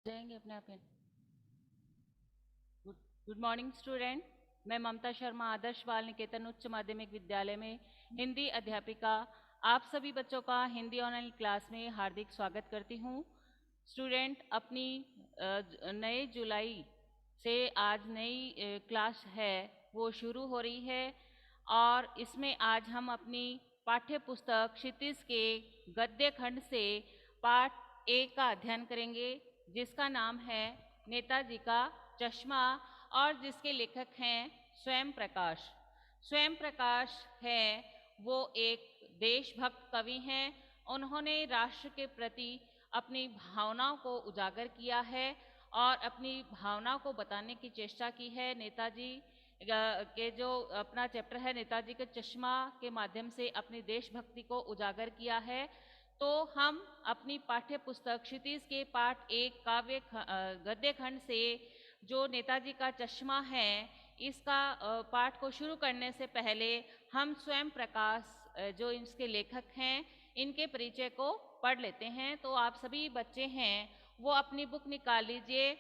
जाएंगे अपने आप इन। Good morning student. मैं ममता शर्मा आदर्श बाल निकेतन उच्च माध्यमिक विद्यालय में हिंदी अध्यापिका आप सभी बच्चों का हिंदी ऑनलाइन क्लास में हार्दिक स्वागत करती हूँ। स्टूडेंट अपनी नए जुलाई से आज नई क्लास है वो शुरू हो रही है और इसमें आज हम अपनी पाठ्य पुस्तक क्षितिज के गद्य खंड से पाठ 1 का अध्ययन करेंगे, जिसका नाम है नेताजी का चश्मा और जिसके लेखक हैं स्वयं प्रकाश। स्वयं प्रकाश है वो एक देशभक्त कवि हैं। उन्होंने राष्ट्र के प्रति अपनी भावनाओं को उजागर किया है और अपनी भावनाओं को बताने की चेष्टा की है। नेताजी के जो अपना चैप्टर है नेताजी के चश्मा के माध्यम से अपनी देशभक्ति को उजागर किया है। तो हम अपनी पाठ्य पुस्तक क्षितिज के पाठ 1 काव्य गद्य खंड से जो नेताजी का चश्मा है इसका पाठ को शुरू करने से पहले हम स्वयं प्रकाश जो इसके लेखक हैं इनके परिचय को पढ़ लेते हैं। तो आप सभी बच्चे हैं वो अपनी बुक निकाल लीजिए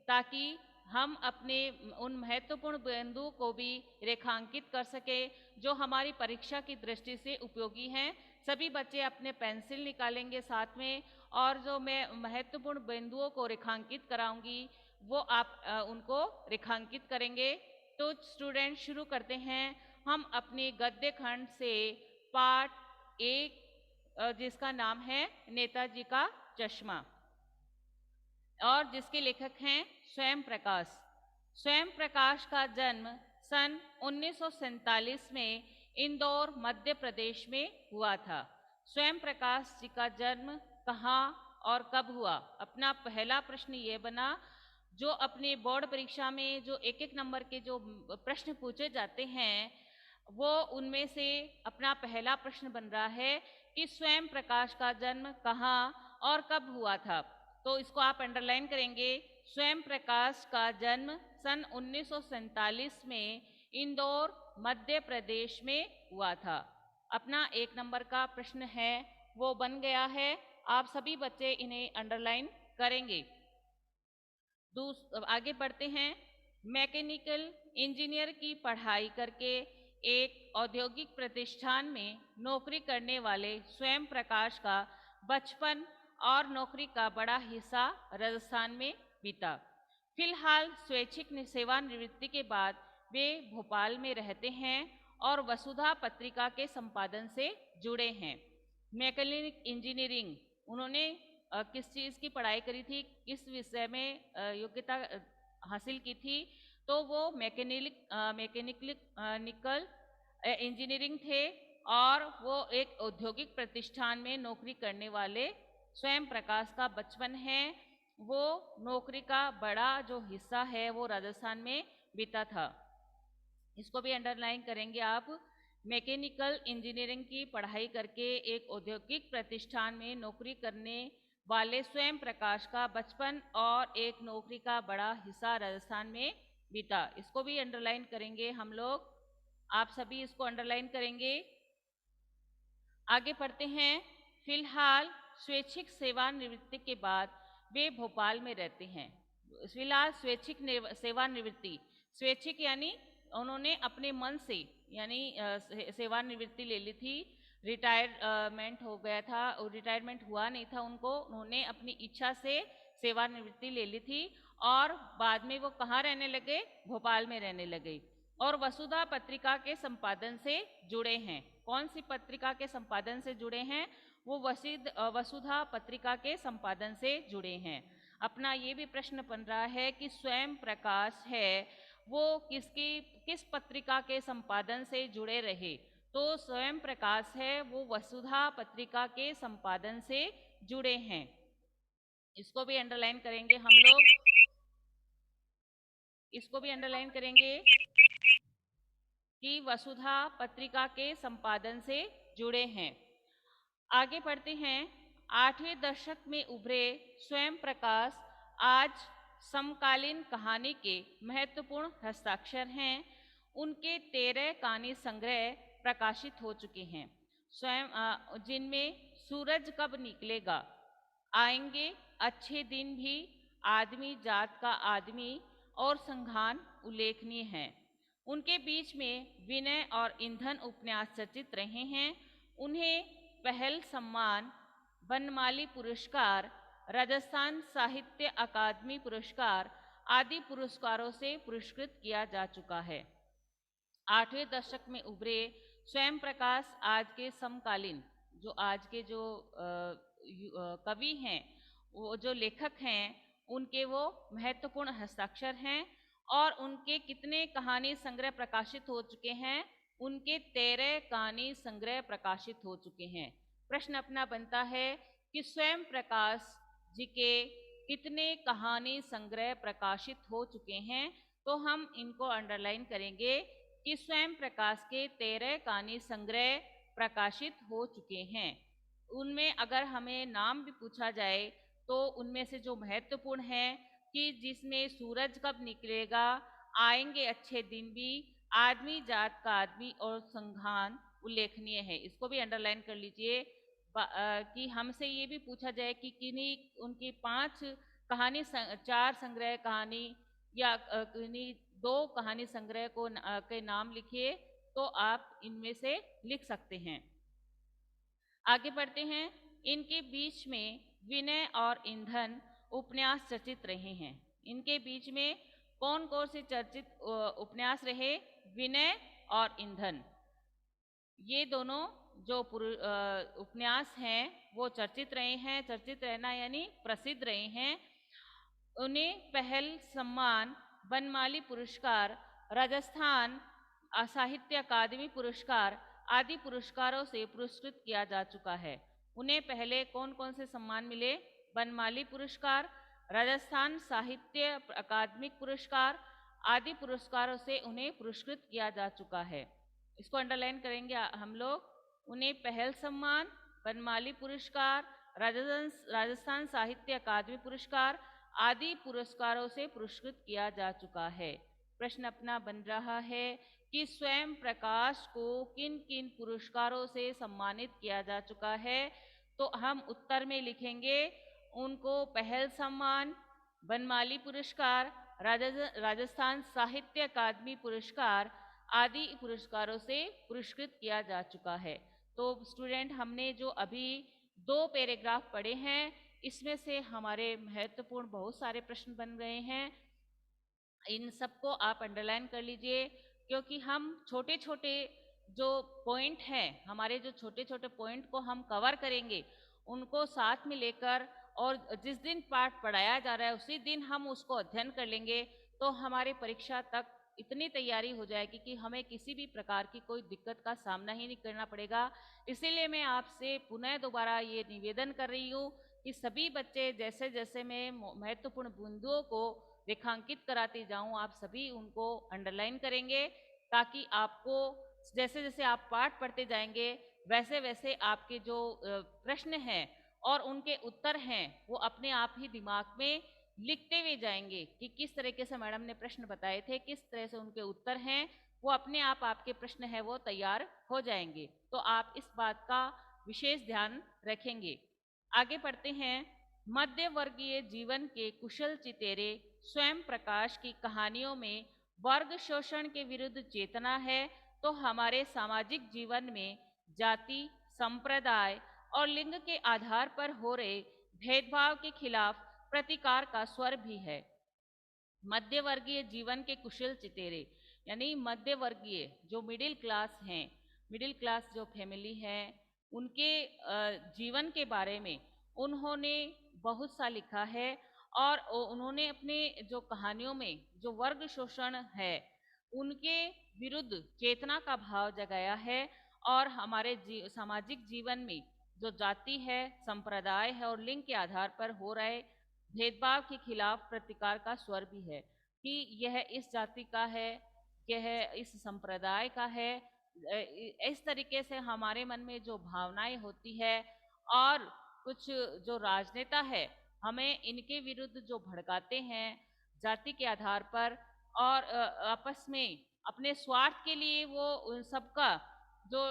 ताकि हम अपने उन महत्वपूर्ण बिंदुओं को भी रेखांकित कर सके जो हमारी परीक्षा की दृष्टि से उपयोगी हैं। सभी बच्चे अपने पेंसिल निकालेंगे साथ में, और जो मैं महत्वपूर्ण बिंदुओं को रेखांकित कराऊंगी वो आप उनको रेखांकित करेंगे। तो स्टूडेंट शुरू करते हैं हम अपने गद्य खंड से पाठ 1 जिसका नाम है नेताजी का चश्मा और जिसके लेखक हैं स्वयं प्रकाश। स्वयं प्रकाश का जन्म सन 1947 में इंदौर मध्य प्रदेश में हुआ था। स्वयं प्रकाश जी का जन्म कहाँ और कब हुआ? अपना पहला प्रश्न ये बना, जो अपने बोर्ड परीक्षा में जो एक एक नंबर के जो प्रश्न पूछे जाते हैं वो उनमें से अपना पहला प्रश्न बन रहा है कि स्वयं प्रकाश का जन्म कहाँ और कब हुआ था। तो इसको आप अंडरलाइन करेंगे। स्वयं प्रकाश का जन्म सन 1947 में इंदौर मध्य प्रदेश में हुआ था। अपना 1 नंबर का प्रश्न है वो बन गया है। आप सभी बच्चे इन्हें अंडरलाइन करेंगे। आगे बढ़ते हैं। मैकेनिकल इंजीनियर की पढ़ाई करके एक औद्योगिक प्रतिष्ठान में नौकरी करने वाले स्वयं प्रकाश का बचपन और नौकरी का बड़ा हिस्सा राजस्थान में बीता। फिलहाल स्वैच्छिक सेवानिवृत्ति के बाद वे भोपाल में रहते हैं और वसुधा पत्रिका के संपादन से जुड़े हैं। मैकेनिकल इंजीनियरिंग उन्होंने किस चीज़ की पढ़ाई करी थी, किस विषय में योग्यता हासिल की थी? तो वो मैकेनिकल इंजीनियरिंग थे और वो एक औद्योगिक प्रतिष्ठान में नौकरी करने वाले स्वयं प्रकाश का बचपन है वो नौकरी का बड़ा जो हिस्सा है वो राजस्थान में बीता था। इसको भी अंडरलाइन करेंगे आप। मैकेनिकल इंजीनियरिंग की पढ़ाई करके एक औद्योगिक प्रतिष्ठान में नौकरी करने वाले स्वयं प्रकाश का बचपन और एक नौकरी का बड़ा हिस्सा राजस्थान में बीता। इसको भी अंडरलाइन करेंगे हम लोग। आप सभी इसको अंडरलाइन करेंगे। आगे बढ़ते हैं। फिलहाल स्वैच्छिक सेवानिवृत्ति के बाद वे भोपाल में रहते हैं। फिलहाल स्वैच्छिक सेवानिवृत्ति, स्वैच्छिक यानी उन्होंने अपने मन से यानी सेवानिवृत्ति ले ली थी। रिटायरमेंट हो गया था और रिटायरमेंट हुआ नहीं था उनको, उन्होंने अपनी इच्छा से सेवानिवृत्ति ले ली थी और बाद में वो कहाँ रहने लगे? भोपाल में रहने लगे और वसुधा पत्रिका के संपादन से जुड़े हैं। कौन सी पत्रिका के संपादन से जुड़े हैं? वो वसुधा पत्रिका के संपादन से जुड़े हैं। अपना ये भी प्रश्न बन रहा है कि स्वयं प्रकाश है वो किस पत्रिका के संपादन से जुड़े रहे? तो स्वयं प्रकाश है वो वसुधा पत्रिका के संपादन से जुड़े हैं। इसको भी अंडरलाइन करेंगे हम लोग। इसको भी अंडरलाइन करेंगे कि वसुधा पत्रिका के संपादन से जुड़े हैं। आगे बढ़ते हैं। 8वें दशक में उभरे स्वयं प्रकाश आज समकालीन कहानी के महत्वपूर्ण हस्ताक्षर हैं। उनके 13 कहानी संग्रह प्रकाशित हो चुके हैं, स्वयं जिनमें सूरज कब निकलेगा, आएंगे अच्छे दिन भी, आदमी जात का आदमी और संघान उल्लेखनीय हैं। उनके बीच में विनय और ईंधन उपन्यास चर्चित रहे हैं। उन्हें पहल सम्मान, बनमाली पुरस्कार, राजस्थान साहित्य अकादमी पुरस्कार आदि पुरस्कारों से पुरस्कृत किया जा चुका है। 8वें दशक में उभरे स्वयं प्रकाश आज के समकालीन जो आज के जो कवि हैं, वो जो लेखक हैं, उनके वो महत्वपूर्ण हस्ताक्षर हैं और उनके कितने कहानी संग्रह प्रकाशित हो चुके हैं? उनके 13 कहानी संग्रह प्रकाशित हो चुके हैं। प्रश्न अपना बनता है कि स्वयं प्रकाश जी के कितने कहानी संग्रह प्रकाशित हो चुके हैं? तो हम इनको अंडरलाइन करेंगे कि स्वयं प्रकाश के 13 कहानी संग्रह प्रकाशित हो चुके हैं। उनमें अगर हमें नाम भी पूछा जाए तो उनमें से जो महत्वपूर्ण है कि जिसमें सूरज कब निकलेगा, आएंगे अच्छे दिन भी, आदमी जात का आदमी और संघान उल्लेखनीय है। इसको भी अंडरलाइन कर लीजिए कि हमसे ये भी पूछा जाए कि किन्हीं उनकी 5 कहानी 4 संग्रह कहानी या किन्हीं 2 कहानी संग्रह को के नाम लिखिए, तो आप इनमें से लिख सकते हैं। आगे बढ़ते हैं। इनके बीच में विनय और ईंधन उपन्यास चर्चित रहे हैं। इनके बीच में कौन कौन से चर्चित उपन्यास रहे? विनय और ईंधन। ये दोनों जो उपन्यास हैं वो चर्चित रहे हैं। चर्चित रहना यानी प्रसिद्ध रहे हैं। उन्हें पहल सम्मान, बनमाली पुरस्कार, राजस्थान साहित्य अकादमी पुरस्कार आदि पुरस्कारों से पुरस्कृत किया जा चुका है। उन्हें पहले कौन कौन से सम्मान मिले? बनमाली पुरस्कार, राजस्थान साहित्य अकादमिक पुरस्कार आदि पुरस्कारों से उन्हें पुरस्कृत किया जा चुका है। इसको अंडरलाइन करेंगे हम लोग। उन्हें पहल सम्मान, बनमाली पुरस्कार, राजस्थान साहित्य अकादमी पुरस्कार आदि पुरस्कारों से पुरस्कृत किया जा चुका है। प्रश्न अपना बन रहा है कि स्वयं प्रकाश को किन किन पुरस्कारों से सम्मानित किया जा चुका है? तो हम उत्तर में लिखेंगे उनको पहल सम्मान, बनमाली पुरस्कार, राजस्थान साहित्य अकादमी पुरस्कार आदि पुरस्कारों से पुरस्कृत किया जा चुका है। तो स्टूडेंट, हमने जो अभी 2 पैराग्राफ पढ़े हैं, इसमें से हमारे महत्वपूर्ण बहुत सारे प्रश्न बन गए हैं। इन सबको आप अंडरलाइन कर लीजिए, क्योंकि हम छोटे छोटे जो पॉइंट हैं, हमारे जो छोटे छोटे पॉइंट को हम कवर करेंगे, उनको साथ में लेकर और जिस दिन पाठ पढ़ाया जा रहा है उसी दिन हम उसको अध्ययन कर लेंगे, तो हमारे परीक्षा तक इतनी तैयारी हो जाएगी कि हमें किसी भी प्रकार की कोई दिक्कत का सामना ही नहीं करना पड़ेगा। इसीलिए मैं आपसे पुनः दोबारा ये निवेदन कर रही हूँ कि सभी बच्चे जैसे जैसे मैं महत्वपूर्ण बिंदुओं को रेखांकित कराती जाऊं, आप सभी उनको अंडरलाइन करेंगे, ताकि आपको जैसे जैसे आप पाठ पढ़ते जाएंगे वैसे वैसे आपके जो प्रश्न हैं और उनके उत्तर हैं वो अपने आप ही दिमाग में लिखते हुए जाएंगे कि किस तरीके से मैडम ने प्रश्न बताए थे, किस तरह से उनके उत्तर हैं, वो अपने आप आपके प्रश्न है वो तैयार हो जाएंगे। तो आप इस बात का विशेष ध्यान रखेंगे। आगे बढ़ते हैं। मध्य वर्गीय जीवन के कुशल चितेरे स्वयं प्रकाश की कहानियों में वर्ग शोषण के विरुद्ध चेतना है, तो हमारे सामाजिक जीवन में जाति, संप्रदाय और लिंग के आधार पर हो रहे भेदभाव के खिलाफ प्रतिकार का स्वर भी है। मध्य वर्गीय जीवन के कुशल चितेरे यानी मध्य वर्गीय जो मिडिल क्लास हैं, मिडिल क्लास जो फैमिली है, उनके जीवन के बारे में उन्होंने बहुत सा लिखा है और उन्होंने अपने जो कहानियों में जो वर्ग शोषण है उनके विरुद्ध चेतना का भाव जगाया है और हमारे सामाजिक जीवन में जो जाति है, संप्रदाय है और लिंग के आधार पर हो रहे भेदभाव के खिलाफ प्रतिकार का स्वर भी है कि यह इस जाति का है, यह इस संप्रदाय का है। इस तरीके से हमारे मन में जो भावनाएं होती है और कुछ जो राजनेता है हमें इनके विरुद्ध जो भड़काते हैं जाति के आधार पर और आपस में अपने स्वार्थ के लिए वो उन सबका जो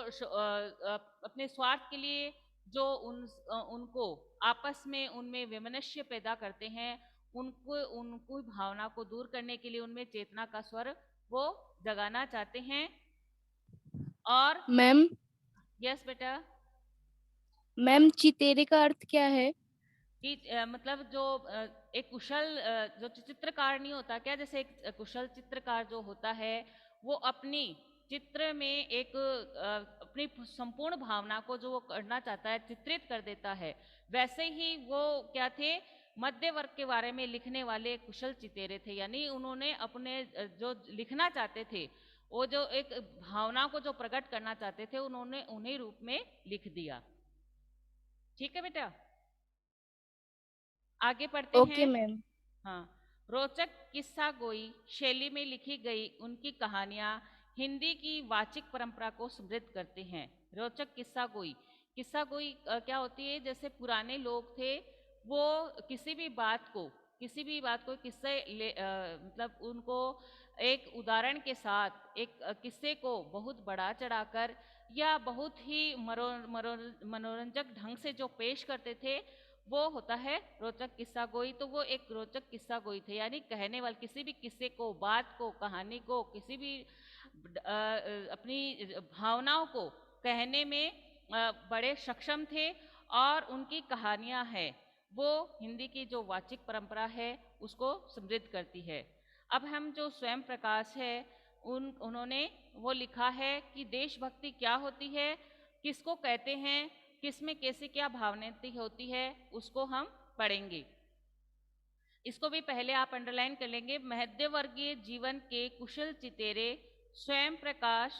अपने स्वार्थ के लिए जो उनको आपस में उनमें वैमनस्य पैदा करते हैं, उनको उनको भावना को दूर करने के लिए उनमें चेतना का स्वर वो जगाना चाहते हैं। और मैम यस बेटा, मैम चितेरे का अर्थ क्या है? कि मतलब जो एक कुशल जो चित्रकार नहीं होता क्या, जैसे एक कुशल चित्रकार जो होता है वो अपनी चित्र में एक अपनी संपूर्ण भावना को जो वो करना चाहता है चित्रित कर देता है। वैसे ही वो क्या थे, मध्य वर्ग के बारे में लिखने वाले कुशल चितेरे थे, यानी उन्होंने अपने जो लिखना चाहते थे, वो जो एक भावना को जो प्रकट करना चाहते थे उन्होंने उन्हीं रूप में लिख दिया। ठीक है बेटा, आगे पढ़ते ओके हैं। मैम। हाँ, रोचक किस्सा गोई शैली में लिखी गई उनकी कहानियां हिंदी की वाचिक परंपरा को समृद्ध करते हैं। रोचक किस्सा गोई क्या होती है, जैसे पुराने लोग थे वो किसी भी बात को किस्से मतलब उनको एक उदाहरण के साथ एक किस्से को बहुत बढ़ा चढ़ाकर या बहुत ही मनोरंजक ढंग से जो पेश करते थे, वो होता है रोचक किस्सा गोई। तो वो एक रोचक किस्सा गोई थे, यानी कहने वाले किसी भी किस्से को, बात को, कहानी को, किसी भी अपनी भावनाओं को कहने में बड़े सक्षम थे। और उनकी कहानियां हैं वो हिंदी की जो वाचिक परंपरा है उसको समृद्ध करती है। अब हम जो स्वयं प्रकाश है उन्होंने वो लिखा है कि देशभक्ति क्या होती है, किसको कहते हैं, किसमें कैसे क्या भावनाएं होती है, उसको हम पढ़ेंगे। इसको भी पहले आप अंडरलाइन कर लेंगे। मध्यवर्गीय जीवन के कुशल चितेरे स्वयं प्रकाश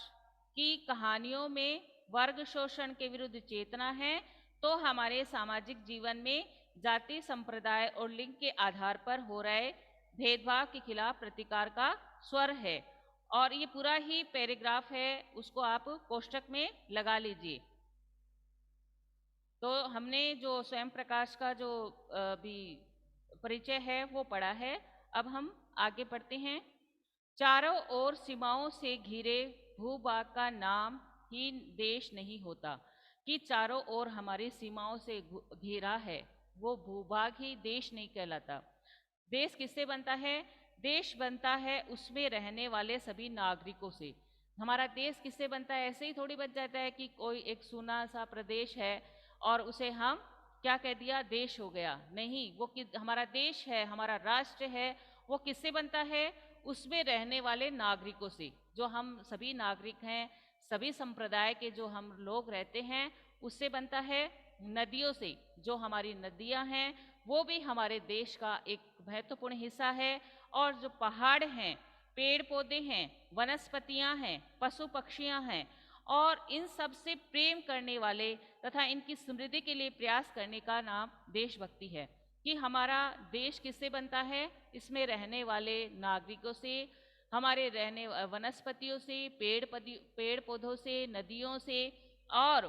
की कहानियों में वर्ग शोषण के विरुद्ध चेतना है, तो हमारे सामाजिक जीवन में जाति, संप्रदाय और लिंग के आधार पर हो रहे भेदभाव के खिलाफ प्रतिकार का स्वर है। और ये पूरा ही पैराग्राफ है, उसको आप कोष्टक में लगा लीजिए। तो हमने जो स्वयं प्रकाश का जो भी परिचय है वो पढ़ा है। अब हम आगे बढ़ते हैं। चारों ओर सीमाओं से घिरे भूभाग का नाम ही देश नहीं होता, कि चारों ओर हमारी सीमाओं से घिरा है वो भूभाग ही देश नहीं कहलाता। देश किससे बनता है? देश बनता है उसमें रहने वाले सभी नागरिकों से। हमारा देश किससे बनता है? ऐसे ही थोड़ी बन जाता है कि कोई एक सूना सा प्रदेश है और उसे हम क्या कह दिया, देश हो गया। नहीं, वो हमारा देश है, हमारा राष्ट्र है, वो किससे बनता है? उसमें रहने वाले नागरिकों से। जो हम सभी नागरिक हैं, सभी संप्रदाय के जो हम लोग रहते हैं, उससे बनता है। नदियों से, जो हमारी नदियां हैं वो भी हमारे देश का एक महत्वपूर्ण हिस्सा है। और जो पहाड़ हैं, पेड़ पौधे हैं, वनस्पतियां हैं, पशु पक्षियां हैं, और इन सब से प्रेम करने वाले तथा इनकी समृद्धि के लिए प्रयास करने का नाम देशभक्ति है। कि हमारा देश किससे बनता है? इसमें रहने वाले नागरिकों से, हमारे रहने वनस्पतियों से, पेड़ पौधों से, नदियों से, और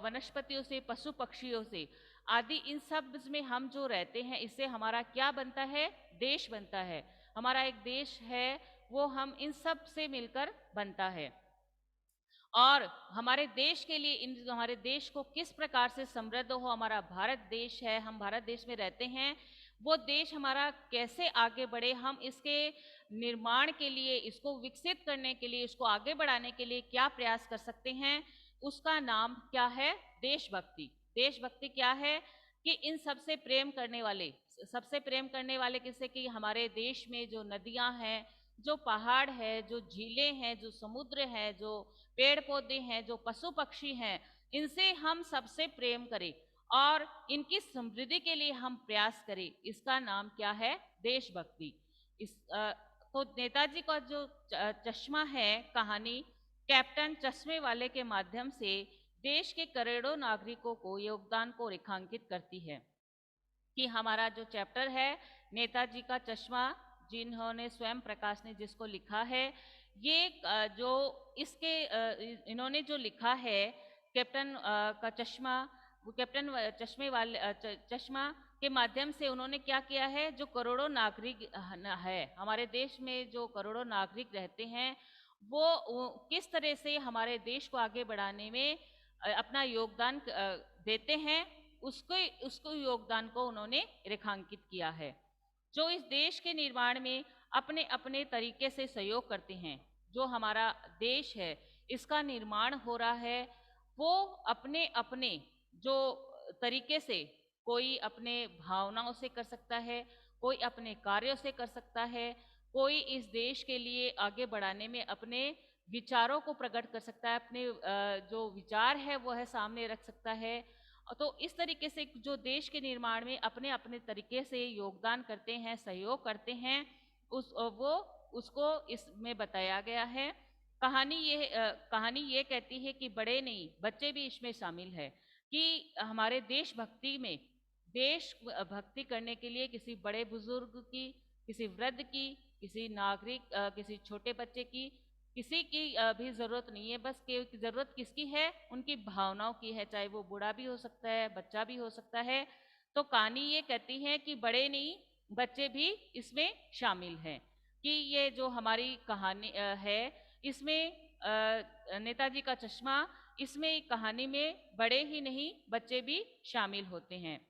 वनस्पतियों से, पशु पक्षियों से आदि, इन सब में हम जो रहते हैं, इससे हमारा क्या बनता है? देश बनता है। हमारा एक देश है वो हम इन सब से मिलकर बनता है। और हमारे देश के लिए, इन हमारे देश को किस प्रकार से समृद्ध हो, हमारा भारत देश है, हम भारत देश में रहते हैं, वो देश हमारा कैसे आगे बढ़े, हम इसके निर्माण के लिए, इसको विकसित करने के लिए, इसको आगे बढ़ाने के लिए क्या प्रयास कर सकते हैं, उसका नाम क्या है? देशभक्ति। देशभक्ति क्या है? कि इन सबसे प्रेम करने वाले, सबसे प्रेम करने वाले किससे? कि हमारे देश में जो नदियां हैं, जो पहाड़ है, जो झीलें हैं, जो समुद्र है, जो पेड़ पौधे हैं, जो पशु पक्षी हैं, इनसे हम सबसे प्रेम करें और इनकी समृद्धि के लिए हम प्रयास करें। इसका नाम क्या है? देशभक्ति। तो नेताजी का जो चश्मा है, कहानी कैप्टन चश्मे वाले के माध्यम से देश के करोड़ों नागरिकों को योगदान को रेखांकित करती है। कि हमारा जो चैप्टर है नेताजी का चश्मा, जिन्होंने स्वयं प्रकाश ने जिसको लिखा है, ये जो इसके इन्होंने जो लिखा है कैप्टन का चश्मा, वो कैप्टन चश्मे वाले चश्मा के माध्यम से उन्होंने क्या किया है? जो करोड़ों नागरिक है हमारे देश में, जो करोड़ों नागरिक रहते हैं, वो किस तरह से हमारे देश को आगे बढ़ाने में अपना योगदान देते हैं, उसको उसको योगदान को उन्होंने रेखांकित किया है। जो इस देश के निर्माण में अपने अपने तरीके से सहयोग करते हैं। जो हमारा देश है इसका निर्माण हो रहा है, वो अपने अपने जो तरीके से, कोई अपने भावनाओं से कर सकता है, कोई अपने कार्यों से कर सकता है, कोई इस देश के लिए आगे बढ़ाने में अपने विचारों को प्रकट कर सकता है, अपने जो विचार है वो है सामने रख सकता है। तो इस तरीके से जो देश के निर्माण में अपने अपने तरीके से योगदान करते हैं, सहयोग करते हैं, वो उसको इसमें बताया गया है। कहानी ये कहती है कि बड़े नहीं बच्चे भी इसमें शामिल है, कि हमारे देशभक्ति में, देश भक्ति करने के लिए किसी बड़े बुजुर्ग की, किसी वृद्ध की, किसी नागरिक, किसी छोटे बच्चे की, किसी की भी जरूरत नहीं है। बस के जरूरत किसकी है? उनकी भावनाओं की है, चाहे वो बूढ़ा भी हो सकता है, बच्चा भी हो सकता है। तो कहानी ये कहती है कि बड़े नहीं बच्चे भी इसमें शामिल हैं, कि ये जो हमारी कहानी है इसमें नेताजी का चश्मा, इसमें कहानी में बड़े ही नहीं बच्चे भी शामिल होते हैं।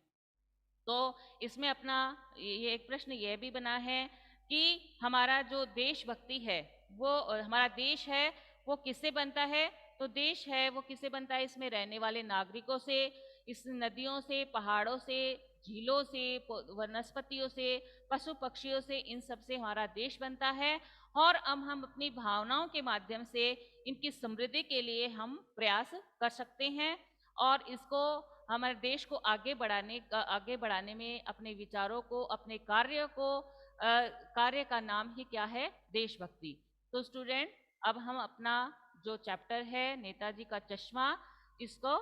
तो इसमें अपना ये एक प्रश्न ये भी बना है कि हमारा जो देशभक्ति है, वो हमारा देश है वो किससे बनता है? तो देश है वो किससे बनता है? इसमें रहने वाले नागरिकों से, इस नदियों से, पहाड़ों से, झीलों से, वनस्पतियों से, पशु पक्षियों से, इन सब से हमारा देश बनता है। और अब हम अपनी भावनाओं के माध्यम से इनकी समृद्धि के लिए हम प्रयास कर सकते हैं, और इसको हमारे देश को आगे बढ़ाने में अपने विचारों को, अपने कार्य का नाम ही क्या है? देशभक्ति। तो स्टूडेंट, अब हम अपना जो चैप्टर है नेताजी का चश्मा, इसको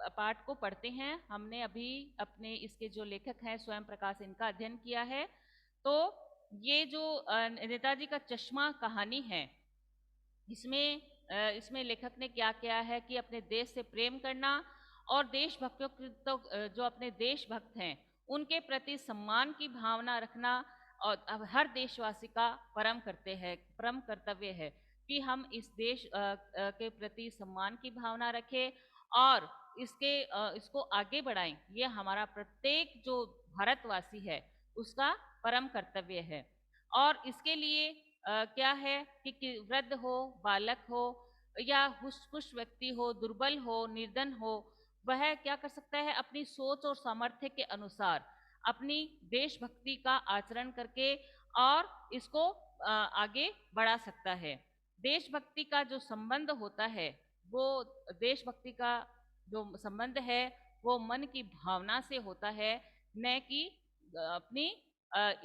पाठ को पढ़ते हैं। हमने अभी अपने इसके जो लेखक हैं स्वयं प्रकाश, इनका अध्ययन किया है। तो ये जो नेताजी का चश्मा कहानी है, इसमें लेखक ने क्या किया है कि अपने देश से प्रेम करना और देशभक्तों की, तो जो अपने देशभक्त हैं उनके प्रति सम्मान की भावना रखना, और अब हर देशवासी का परम कर्तव्य है कि हम इस देश के प्रति सम्मान की भावना रखें और इसको आगे बढ़ाएं। ये हमारा प्रत्येक जो भारतवासी है उसका परम कर्तव्य है। और इसके लिए क्या है कि वृद्ध हो, बालक हो, या हुश व्यक्ति हो, दुर्बल हो, निर्धन हो, वह क्या कर सकता है? अपनी सोच और सामर्थ्य के अनुसार अपनी देशभक्ति का आचरण करके और इसको आगे बढ़ा सकता है। देशभक्ति का जो संबंध होता है, वो देशभक्ति का जो संबंध है वो मन की भावना से होता है, न कि अपनी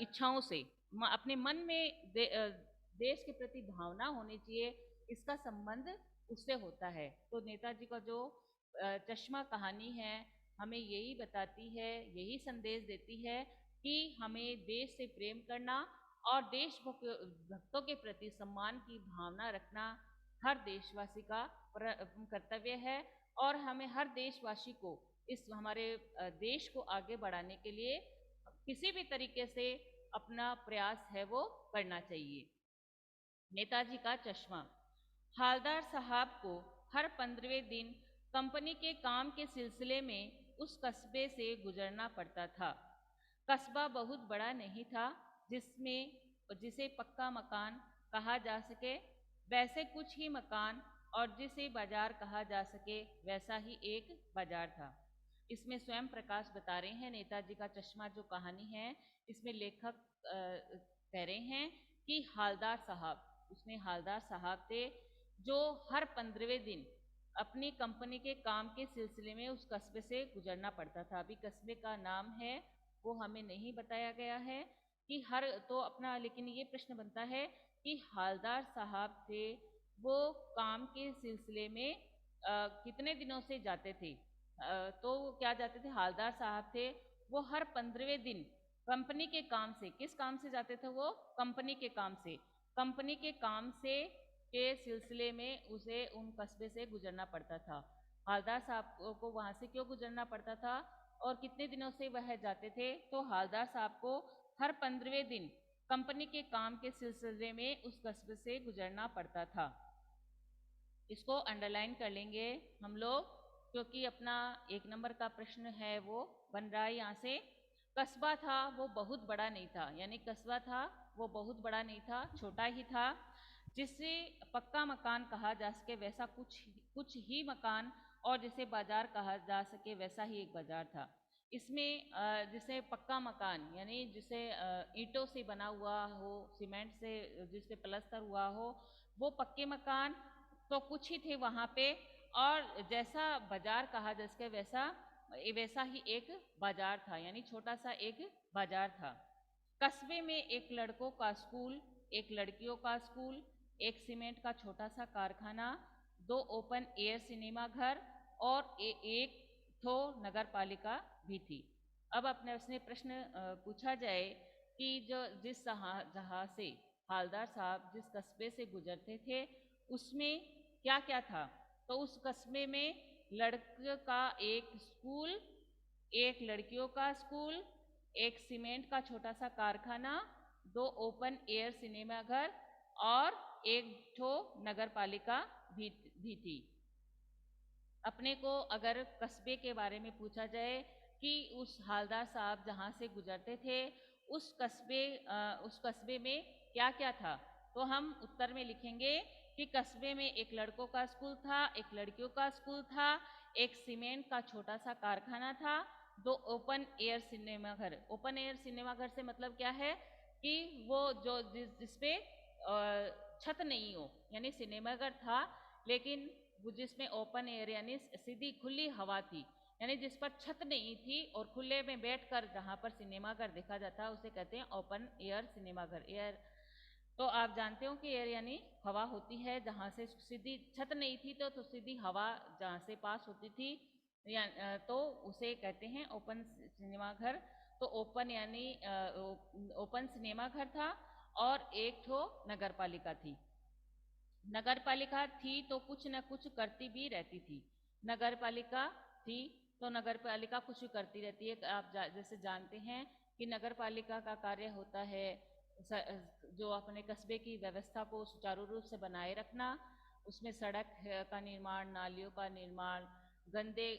इच्छाओं से। अपने मन में देश के प्रति भावना होनी चाहिए, इसका संबंध उससे होता है। तो नेताजी का जो चश्मा कहानी है हमें यही बताती है, यही संदेश देती है कि हमें देश से प्रेम करना और देशभक्तों के प्रति सम्मान की भावना रखना हर देशवासी का कर्तव्य है। और हमें हर देशवासी को इस हमारे देश को आगे बढ़ाने के लिए किसी भी तरीके से अपना प्रयास है वो करना चाहिए। नेताजी का चश्मा। हालदार साहब को हर 15वें दिन कंपनी के काम के सिलसिले में उस कस्बे से गुजरना पड़ता था। कस्बा बहुत बड़ा नहीं था जिसे पक्का मकान कहा जा सके, वैसे कुछ ही मकान, और जिसे बाजार कहा जा सके वैसा ही एक बाजार था। इसमें स्वयं प्रकाश बता रहे हैं नेताजी का चश्मा जो कहानी है, इसमें लेखक कह रहे हैं कि हालदार साहब, उसमें हालदार साहब थे जो हर 15वें दिन अपनी कंपनी के काम के सिलसिले में उस कस्बे से गुजरना पड़ता था। अभी कस्बे का नाम है वो हमें नहीं बताया गया है कि तो अपना, लेकिन ये प्रश्न बनता है कि हालदार साहब थे वो काम के सिलसिले में कितने दिनों से जाते थे? तो क्या जाते थे? हालदार साहब थे वो हर 15वें दिन कंपनी के काम से, किस काम से जाते थे वो? कंपनी के काम से, कंपनी के काम से के सिलसिले में उसे उन कस्बे से गुजरना पड़ता था। हालदार साहब को वहां से क्यों गुजरना पड़ता था और कितने दिनों से वह जाते थे? तो हालदार साहब को हर 15वें दिन कंपनी के काम के सिलसिले में उस कस्बे से गुजरना पड़ता था। इसको अंडरलाइन कर लेंगे हम लोग, क्योंकि अपना 1 नंबर का प्रश्न है वो बन रहा है यहाँ से। कस्बा था वो बहुत बड़ा नहीं था, यानी कस्बा था वो बहुत बड़ा नहीं था, छोटा ही था, जिसे पक्का मकान कहा जा सके वैसा कुछ ही मकान, और जिसे बाजार कहा जा सके वैसा ही एक बाजार था। इसमें जिसे पक्का मकान यानी जिसे ईंटों से बना हुआ हो, सीमेंट से जिस पे प्लस्तर हुआ हो, वो पक्के मकान तो कुछ ही थे वहाँ पे। और जैसा बाजार कहा जा सके वैसा ही एक बाजार था, यानी छोटा सा एक बाजार था। कस्बे में एक लड़कों का स्कूल, एक लड़कियों का स्कूल, एक सीमेंट का छोटा सा कारखाना, 2 ओपन एयर सिनेमा घर और एक ठो नगर पालिका भी थी। अब अपने उसने प्रश्न पूछा जाए कि जहाँ से हालदार साहब जिस कस्बे से गुजरते थे उसमें क्या क्या था। तो उस कस्बे में लड़के का एक स्कूल, एक लड़कियों का स्कूल, एक सीमेंट का छोटा सा कारखाना, 2 ओपन एयर सिनेमा घर और एक ठो नगर पालिका भी थी। अपने को अगर कस्बे के बारे में पूछा जाए कि उस हालदार साहब जहाँ से गुजरते थे उस कस्बे में क्या क्या था, तो हम उत्तर में लिखेंगे कि कस्बे में एक लड़कों का स्कूल था, एक लड़कियों का स्कूल था, एक सीमेंट का छोटा सा कारखाना था, 2 ओपन एयर सिनेमा घर। ओपन एयर सिनेमा घर से मतलब क्या है कि वो जो जिसपे छत नहीं हो, यानी सिनेमा घर था लेकिन वो जिसमें ओपन एयर यानी सीधी खुली हवा थी, यानी जिस पर छत नहीं थी और खुले में बैठकर जहाँ पर सिनेमा घर देखा जाता है उसे कहते हैं ओपन एयर सिनेमा घर। एयर तो आप जानते हो कि एयर यानी हवा होती है, जहाँ से सीधी छत नहीं थी तो सीधी हवा जहाँ से पास होती थी तो उसे कहते हैं ओपन सिनेमा घर। तो ओपन यानी ओपन सिनेमा घर था और एक ठो नगर पालिका थी। नगर पालिका थी तो कुछ न कुछ करती भी रहती थी। नगर पालिका थी तो नगर पालिका कुछ करती रहती है। आप जैसे जानते हैं कि नगर पालिका का कार्य होता है जो अपने कस्बे की व्यवस्था को सुचारू रूप से बनाए रखना, उसमें सड़क का निर्माण, नालियों का निर्माण, गंदे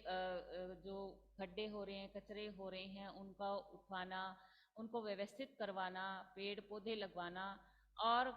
जो खड्डे हो रहे हैं, कचरे हो रहे हैं उनका उठवाना, उनको व्यवस्थित करवाना, पेड़ पौधे लगवाना और